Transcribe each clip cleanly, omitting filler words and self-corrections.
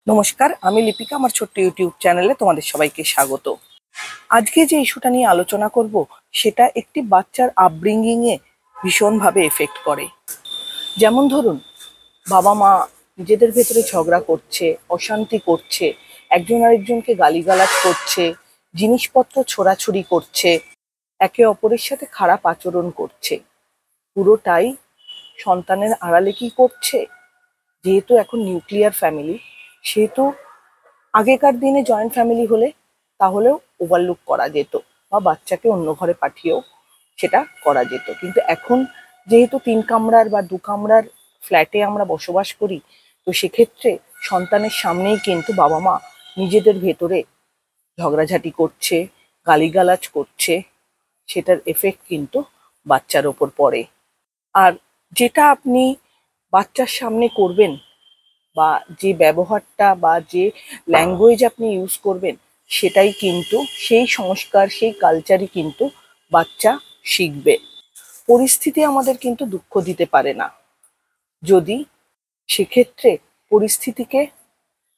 নমস্কার, আমি লিপিকা। আমার ছোট্ট ইউটিউব চ্যানেলে তোমাদের সবাইকে স্বাগত। আজকে যে ইস্যুটা নিয়ে আলোচনা করব সেটা একটি বাচ্চার আপব্রিঙ্গিং এ ভীষণভাবে এফেক্ট করে। যেমন ধরুন, বাবা মা নিজেদের ভেতরে ঝগড়া করছে, অশান্তি করছে, একজন আরেকজনকে গালিগালাজ করছে, জিনিসপত্র ছোড়াছুড়ি করছে, একে অপরের সাথে খারাপ আচরণ করছে। পুরোটাই সন্তানের আড়ালে কি করছে? যেহেতু এখন নিউক্লিয়ার ফ্যামিলি, সেহেতু আগেকার দিনে জয়েন্ট ফ্যামিলি হলে তাহলেও ওভারলুক করা যেত বা বাচ্চাকে অন্য ঘরে পাঠিয়েও সেটা করা যেত। কিন্তু এখন যেহেতু 3 কামরার বা 2 কামরার ফ্ল্যাটে আমরা বসবাস করি, তো সেক্ষেত্রে সন্তানের সামনেই কিন্তু বাবা মা নিজেদের ভেতরে ঝগড়াঝাটি করছে, গালিগালাজ করছে। সেটার এফেক্ট কিন্তু বাচ্চার ওপর পড়ে। আর যেটা আপনি বাচ্চার সামনে করবেন বা যে ব্যবহারটা বা যে ল্যাঙ্গুয়েজ আপনি ইউজ করবেন, সেটাই কিন্তু সেই সংস্কার, সেই কালচারই কিন্তু বাচ্চা শিখবে। পরিস্থিতি আমাদের কিন্তু দুঃখ দিতে পারে না, যদি সেক্ষেত্রে পরিস্থিতিকে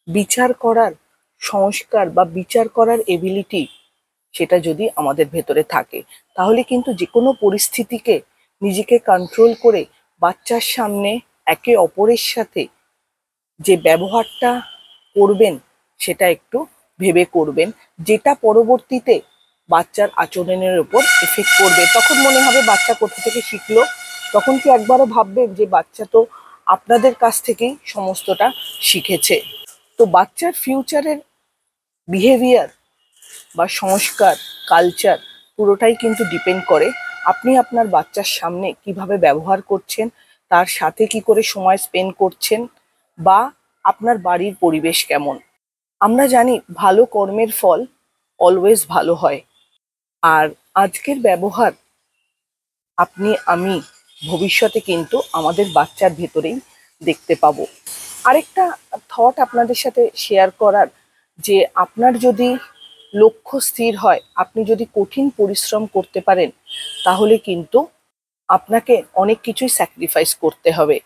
বিচার করার সংস্কার বা বিচার করার এবিলিটি সেটা যদি আমাদের ভেতরে থাকে, তাহলে কিন্তু যে কোনো পরিস্থিতিকে নিজেকে কন্ট্রোল করে বাচ্চার সামনে একে অপরের সাথে যে ব্যবহারটা করবেন সেটা একটু ভেবে করবেন, যেটা পরবর্তীতে বাচ্চার আচরণের উপর এফেক্ট করবে। তখন মনে হবে বাচ্চা কোথা থেকে শিখলো। তখন কি একবারও ভাববেন যে বাচ্চা তো আপনাদের কাছ থেকেই সমস্তটা শিখেছে। তো বাচ্চার ফিউচারের বিহেভিয়ার বা সংস্কার, কালচার পুরোটাই কিন্তু ডিপেন্ড করে আপনি আপনার বাচ্চার সামনে কিভাবে ব্যবহার করছেন, তার সাথে কি করে সময় স্পেন্ড করছেন, বা আপনার বাড়ির পরিবেশ কেমন। আমরা জানি ভালো কর্মের ফল অলওয়েজ ভালো হয়। আর আজকের ব্যবহার আপনি আমি ভবিষ্যতে কিন্তু আমাদের বাচ্চার ভেতরেই দেখতে পাবো। আরেকটা থট আপনাদের সাথে শেয়ার করার, যে আপনার যদি লক্ষ্য স্থির হয়, আপনি যদি কঠিন পরিশ্রম করতে পারেন, তাহলে কিন্তু আপনাকে অনেক কিছুই স্যাক্রিফাইস করতে হবে।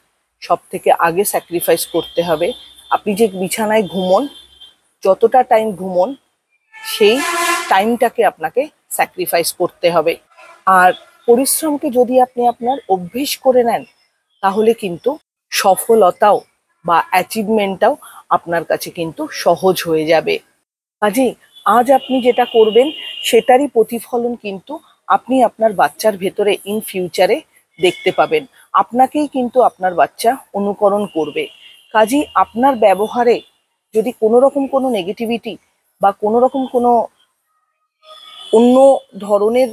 সব থেকে আগে স্যাক্রিফাইস করতে হবে আপনি যে বিছানায় ঘুমোন, যতটা টাইম ঘুমোন সেই টাইমটাকে আপনাকে স্যাক্রিফাইস করতে হবে। আর পরিশ্রমকে যদি আপনি আপনার অভ্যেস করে নেন, তাহলে কিন্তু সফলতাও বা অ্যাচিভমেন্টটাও আপনার কাছে কিন্তু সহজ হয়ে যাবে। কাজেই আজ আপনি যেটা করবেন সেটারই প্রতিফলন কিন্তু আপনি আপনার বাচ্চার ভেতরে ইন ফিউচারে দেখতে পাবেন। আপনাকেই কিন্তু আপনার বাচ্চা অনুকরণ করবে। কাজেই আপনার ব্যবহারে যদি কোনো রকম কোনো নেগেটিভিটি বা কোনো রকম কোনো অন্য ধরনের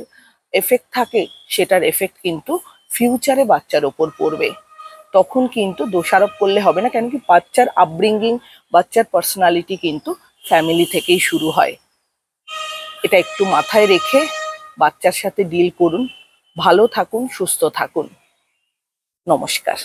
এফেক্ট থাকে, সেটার এফেক্ট কিন্তু ফিউচারে বাচ্চার ওপর পড়বে। তখন কিন্তু দোষারোপ করলে হবে না, কেন কি বাচ্চার আপব্রিঙ্গিং, বাচ্চার পার্সোনালিটি কিন্তু ফ্যামিলি থেকেই শুরু হয়। এটা একটু মাথায় রেখে বাচ্চার সাথে ডিল করুন। ভালো থাকুন, সুস্থ থাকুন। নমস্কার।